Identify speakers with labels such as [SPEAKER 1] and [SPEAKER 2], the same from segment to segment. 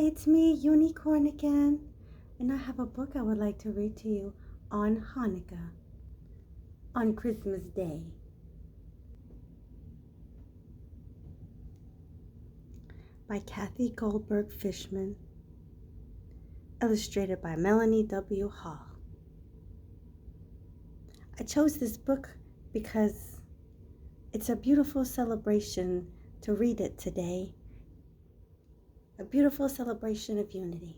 [SPEAKER 1] it's me, Unicorn again, and I have a book I would like to read to you on Hanukkah, on Christmas Day. By Kathy Goldberg Fishman, illustrated by Melanie W. Hall. I chose this book because it's a beautiful celebration to read it today. A beautiful celebration of unity.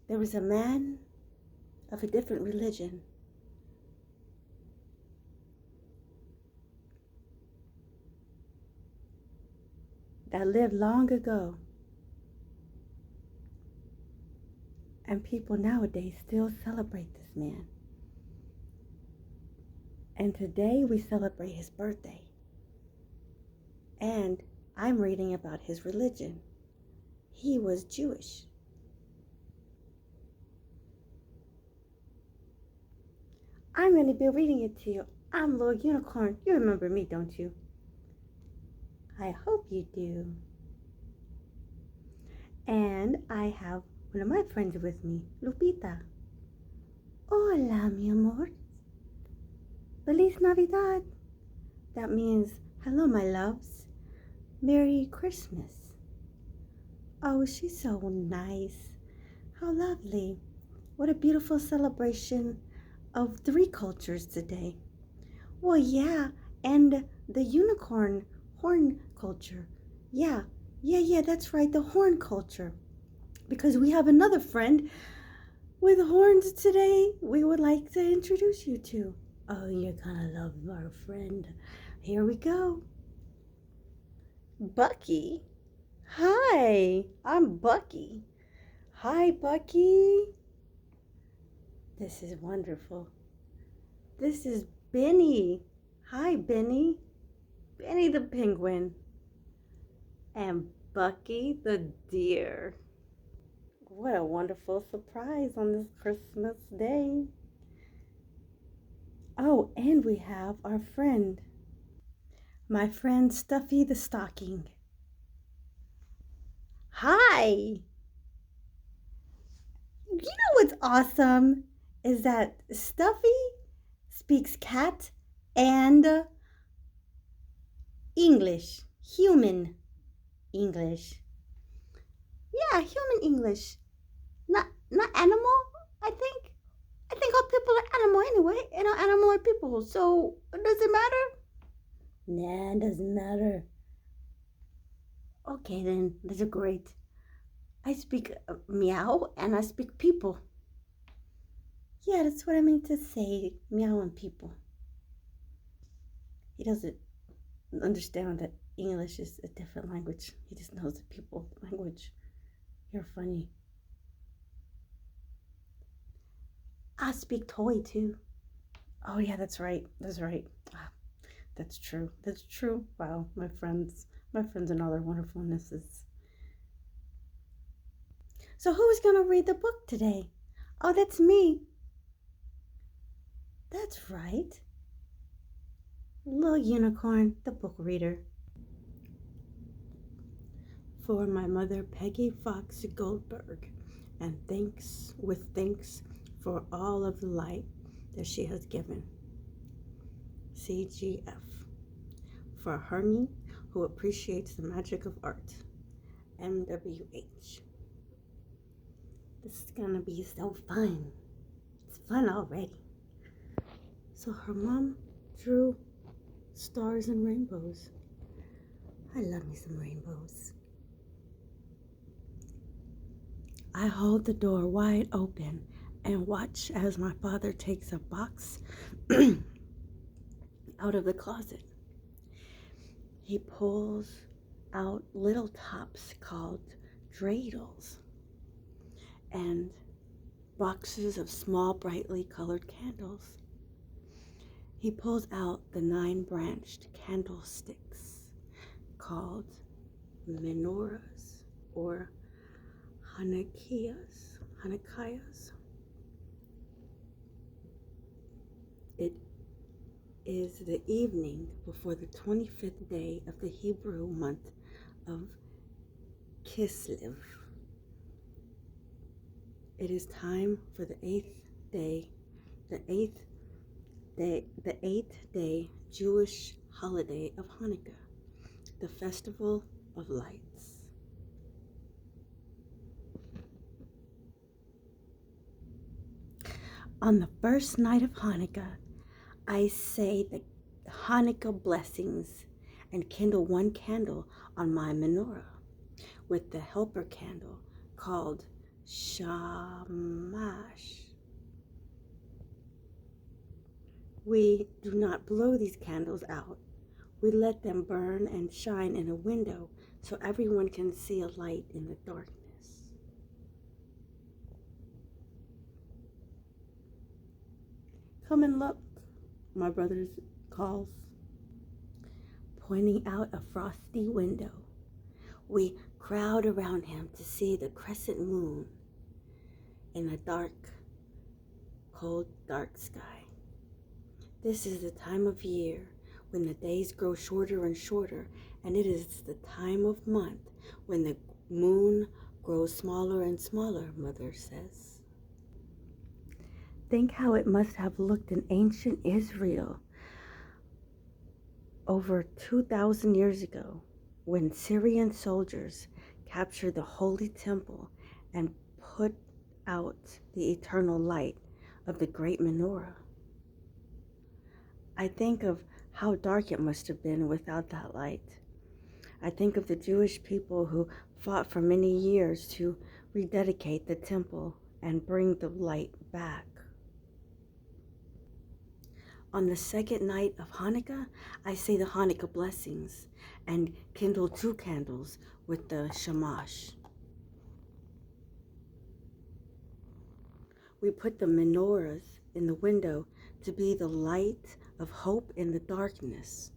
[SPEAKER 1] There was a man of a different religion that lived long ago, and people nowadays still celebrate this man. And today we celebrate his birthday. And I'm reading about his religion. He was Jewish. I'm going to be reading it to you. I'm Little Unicorn. You remember me, don't you? I hope you do. And I have one of my friends with me, Lupita. Hola, mi amor. Feliz Navidad. That means, hello, my loves. Merry Christmas. Oh, she's so nice. How lovely. What a beautiful celebration of 3 cultures today. Well, yeah, and the unicorn horn culture. Yeah, that's right, the horn culture. Because we have another friend with horns today we would like to introduce you to. Oh, you're gonna love our friend. Here we go. Bucky. Hi, I'm Bucky. Hi, Bucky. This is wonderful. This is Benny. Hi, Benny. Benny the penguin. And Bucky the deer. What a wonderful surprise on this Christmas day. Oh, and we have our friend. My friend Stuffy the stocking. Hi. You know what's awesome is that Stuffy speaks cat and English, human English. Yeah, human English. Not animal, I think. I think all people are animal anyway, and all animal are people. So, does it matter? Nah, it doesn't matter. Okay then, that's great. I speak meow and I speak people. Yeah, that's what I meant to say, meow and people. He doesn't understand that English is a different language. He just knows the people language. You're funny. I speak toy too. Oh yeah, that's right. That's right. That's true. That's true. Wow, my friends and all their wonderfulnesses. So who's gonna read the book today? Oh, that's me. That's right. Little Unicorn, the book reader. For my mother, Peggy Fox Goldberg, and thanks for all of the light that she has given. CGF. For Hermie, who appreciates the magic of art. MWH. This is gonna be so fun. It's fun already. So her mom drew stars and rainbows. I love me some rainbows. I hold the door wide open and watch as my father takes a box out of the closet. He pulls out little tops called dreidels and boxes of small brightly colored candles. He pulls out the 9-branched candlesticks called menorahs or Hanukkahs. It is the evening before the 25th day of the Hebrew month of Kislev. It is time for the eighth day Jewish holiday of Hanukkah, the festival of lights. On the first night of Hanukkah, I say the Hanukkah blessings and kindle one candle on my menorah with the helper candle called Shamash. We do not blow these candles out. We let them burn and shine in a window so everyone can see a light in the darkness. Come and look, my brother calls, pointing out a frosty window. We crowd around him to see the crescent moon in a dark, cold, dark sky. This is the time of year when the days grow shorter and shorter, and it is the time of month when the moon grows smaller and smaller, Mother says. Think how it must have looked in ancient Israel over 2,000 years ago when Syrian soldiers captured the Holy Temple and put out the eternal light of the great menorah. I think of how dark it must have been without that light. I think of the Jewish people who fought for many years to rededicate the temple and bring the light back. On the second night of Hanukkah, I say the Hanukkah blessings and kindle 2 candles with the Shamash. We put the menorahs in the window to be the light of hope in the darkness.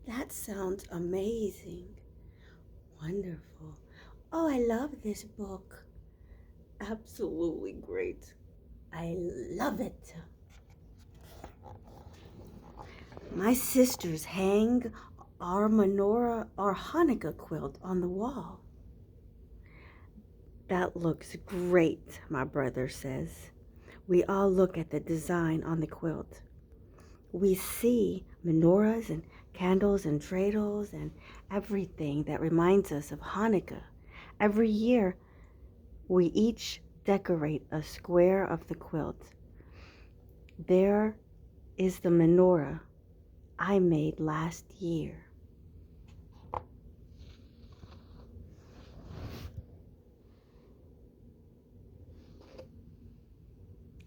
[SPEAKER 1] That sounds amazing. Wonderful. Oh, I love this book. Absolutely great. I love it. My sisters hang our menorah, our Hanukkah quilt on the wall. That looks great, my brother says. We all look at the design on the quilt. We see menorahs and candles and dreidels and everything that reminds us of Hanukkah. Every year, we each decorate a square of the quilt. There is the menorah I made last year.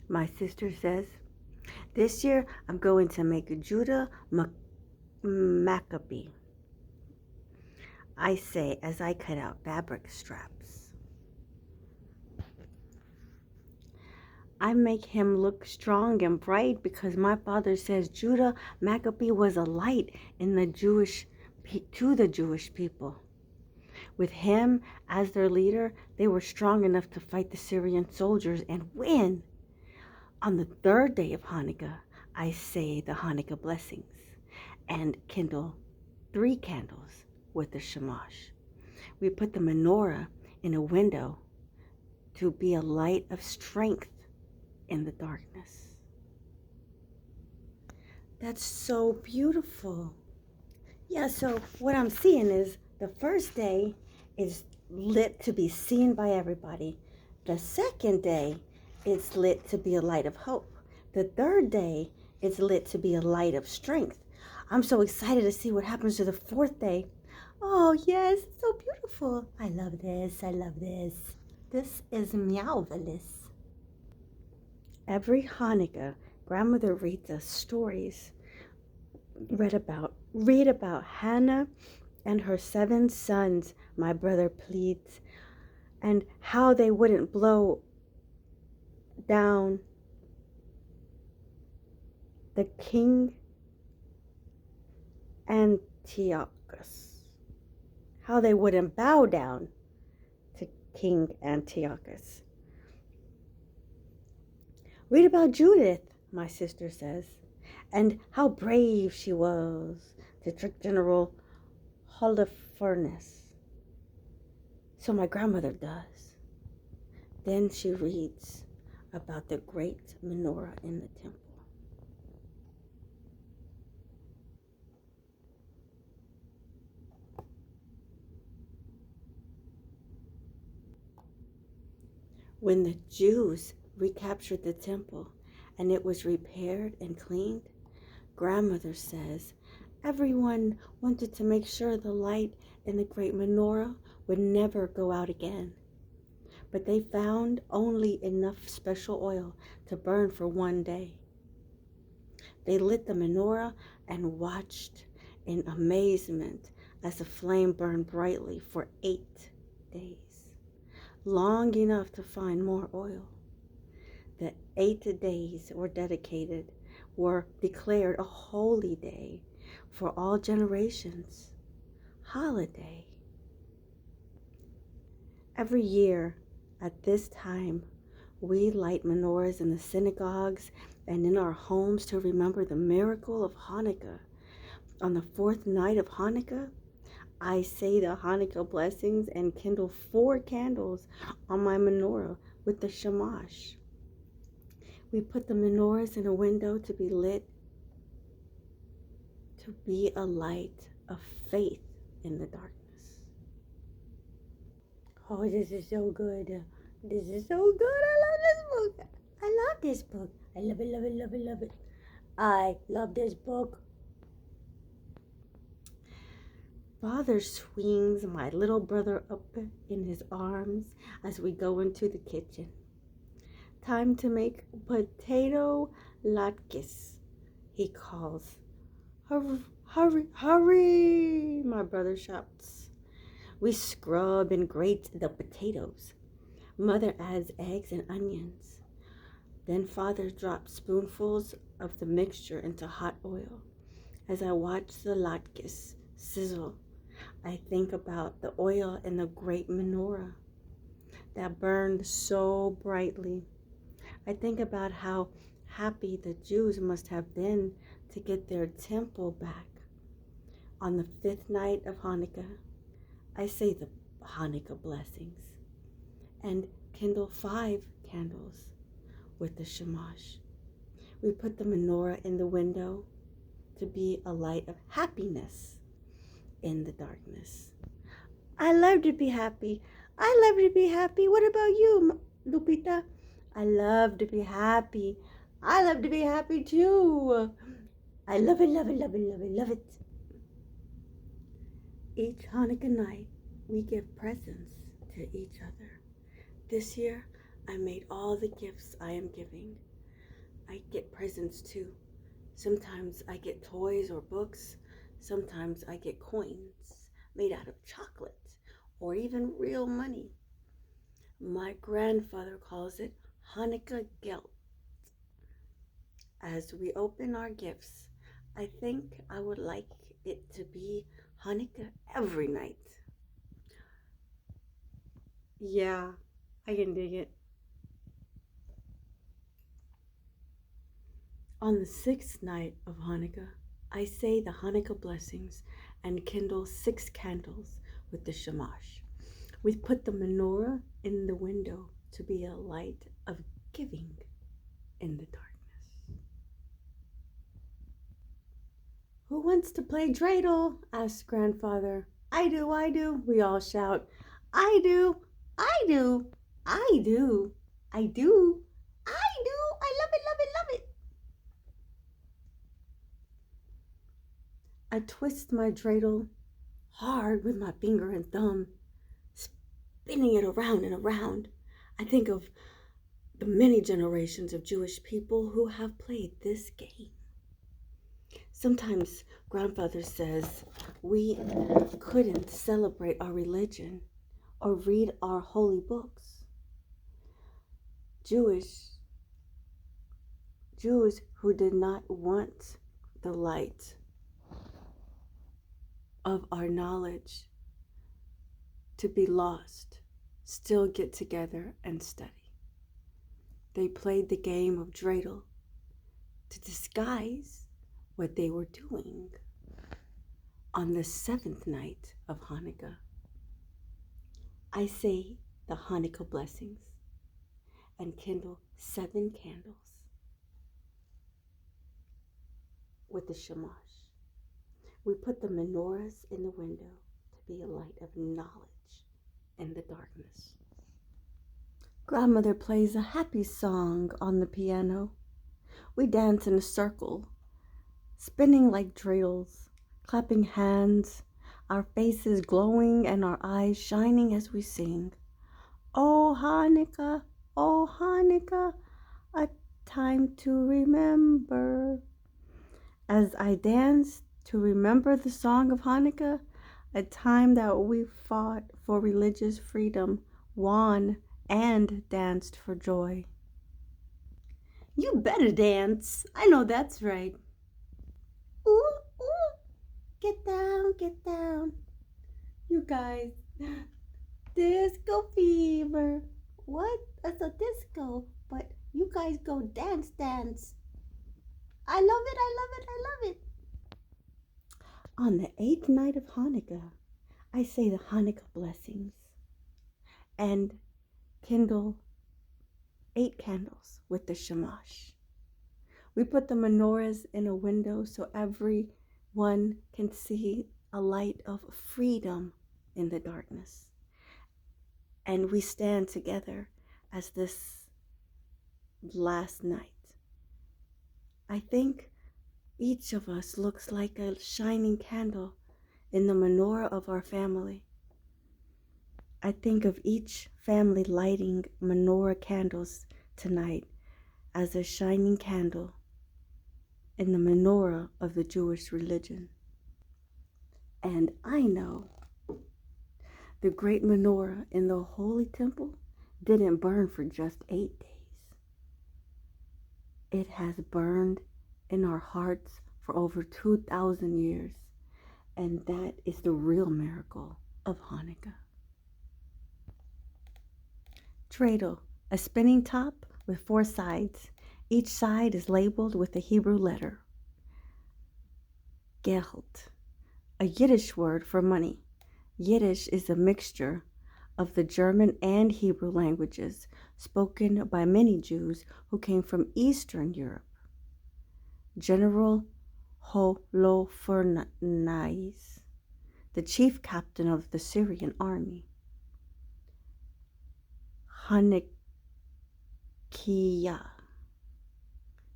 [SPEAKER 1] My sister says, this year I'm going to make a Judah Maccabee. I say as I cut out fabric straps. I make him look strong and bright because my father says Judah Maccabee was a light in the to the Jewish people. With him as their leader, they were strong enough to fight the Syrian soldiers and win. On the third day of Hanukkah, I say the Hanukkah blessings and kindle 3 candles with the Shamash. We put the menorah in a window to be a light of strength in the darkness. That's so beautiful. Yeah, so what I'm seeing is the first day is lit to be seen by everybody. The second day is lit to be a light of hope. The third day is lit to be a light of strength. I'm so excited to see what happens to the 4th day. Oh yes, it's so beautiful. I love this. I love this. This is meowvelous. Every Hanukkah, grandmother reads us stories. Read about Hannah and her 7 sons, my brother pleads, and how they wouldn't blow down the king Antiochus. How they wouldn't bow down to King Antiochus. Read about Judith, my sister says, and how brave she was to trick General Holofernes. So my grandmother does. Then she reads about the great menorah in the temple. When the Jews recaptured the temple and it was repaired and cleaned, grandmother says everyone wanted to make sure the light in the great menorah would never go out again. But they found only enough special oil to burn for one day. They lit the menorah and watched in amazement as the flame burned brightly for 8 days, long enough to find more oil. The 8 days were declared a holy day for all generations, holiday. Every year at this time, we light menorahs in the synagogues and in our homes to remember the miracle of Hanukkah. On the 4th night of Hanukkah, I say the Hanukkah blessings and kindle 4 candles on my menorah with the shamash. We put the menorahs in a window to be lit, to be a light of faith in the darkness. Oh, this is so good. This is so good. I love this book. I love this book. I love it, love it, love it, love it. I love this book. Father swings my little brother up in his arms as we go into the kitchen. Time to make potato latkes, he calls. Hurry, hurry, hurry, my brother shouts. We scrub and grate the potatoes. Mother adds eggs and onions. Then Father drops spoonfuls of the mixture into hot oil. As I watch the latkes sizzle, I think about the oil in the great menorah that burned so brightly. I think about how happy the Jews must have been to get their temple back. On the 5th night of Hanukkah, I say the Hanukkah blessings and kindle 5 candles with the shamash. We put the menorah in the window to be a light of happiness in the darkness. I love to be happy. I love to be happy. What about you, Lupita? I love to be happy. I love to be happy too. I love it, love it, love it, love it, love it. Each Hanukkah night, we give presents to each other. This year, I made all the gifts I am giving. I get presents too. Sometimes I get toys or books. Sometimes I get coins made out of chocolate or even real money. My grandfather calls it Hanukkah Geld. As we open our gifts, I think I would like it to be Hanukkah every night. Yeah, I can dig it. On the 6th night of Hanukkah, I say the Hanukkah blessings and kindle 6 candles with the shamash. We put the menorah in the window to be a light of giving in the darkness. Who wants to play dreidel? Asked grandfather. I do, we all shout. I do, I do, I do, I do, I do, I love it, love it, love it. I twist my dreidel hard with my finger and thumb, spinning it around and around. I think of the many generations of Jewish people who have played this game. Sometimes grandfather says we couldn't celebrate our religion or read our holy books. Jews who did not want the light of our knowledge to be lost still get together and study. They played the game of dreidel to disguise what they were doing. On the 7th night of Hanukkah, I say the Hanukkah blessings and kindle 7 candles with the shamash. We put the menorahs in the window to be a light of knowledge in the darkness. Grandmother plays a happy song on the piano. We dance in a circle, spinning like dreidels, clapping hands, our faces glowing and our eyes shining as we sing. Oh Hanukkah, a time to remember. As I dance to remember the song of Hanukkah, a time that we fought for religious freedom, won, and danced for joy. You better dance. I know that's right. Ooh, ooh. Get down, get down. You guys, disco fever. What? It's a disco, but you guys go dance, dance. I love it, I love it, I love it. On the 8th night of Hanukkah, I say the Hanukkah blessings and kindle 8 candles with the shamash. We put the menorahs in a window so everyone can see a light of freedom in the darkness. And we stand together as this last night. I think each of us looks like a shining candle in the menorah of our family. I think of each family lighting menorah candles tonight as a shining candle in the menorah of the Jewish religion. And I know the great menorah in the Holy Temple didn't burn for just 8 days. It has burned in our hearts for over 2,000 years. And that is the real miracle of Hanukkah. Dreidel, a spinning top with 4 sides. Each side is labeled with a Hebrew letter. Geld, a Yiddish word for money. Yiddish is a mixture of the German and Hebrew languages spoken by many Jews who came from Eastern Europe. General Holofernes, the chief captain of the Syrian army. Hanukkah,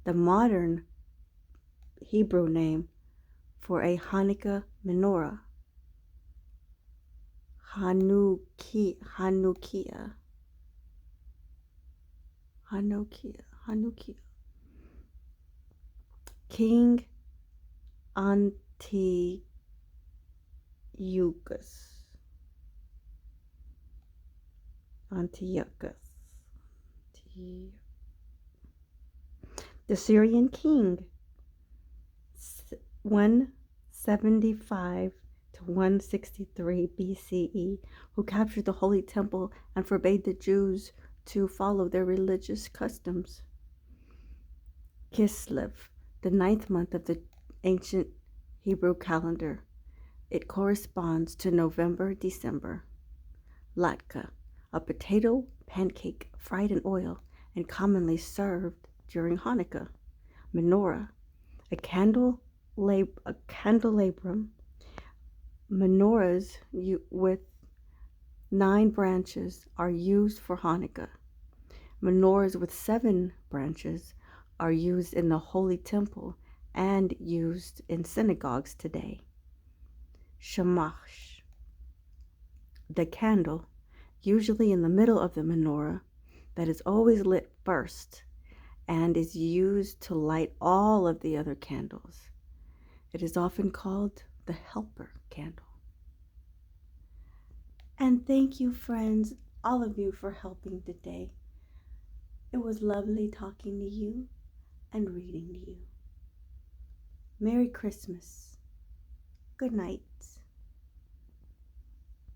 [SPEAKER 1] the modern Hebrew name for a Hanukkah menorah. Hanukkah. King Antiochus. The Syrian king, 175 to 163 BCE, who captured the Holy Temple and forbade the Jews to follow their religious customs. Kislev, the 9th month of the ancient Hebrew calendar. It corresponds to November, December. Latke, a potato pancake fried in oil and commonly served during Hanukkah. Menorah, a candelabrum. Menorahs with 9 branches are used for Hanukkah. Menorahs with 7 branches are used in the Holy Temple and used in synagogues today. Shamash, the candle, usually in the middle of the menorah, that is always lit first and is used to light all of the other candles. It is often called the helper candle. And thank you, friends, all of you, for helping today. It was lovely talking to you and reading to you. Merry Christmas. Good night.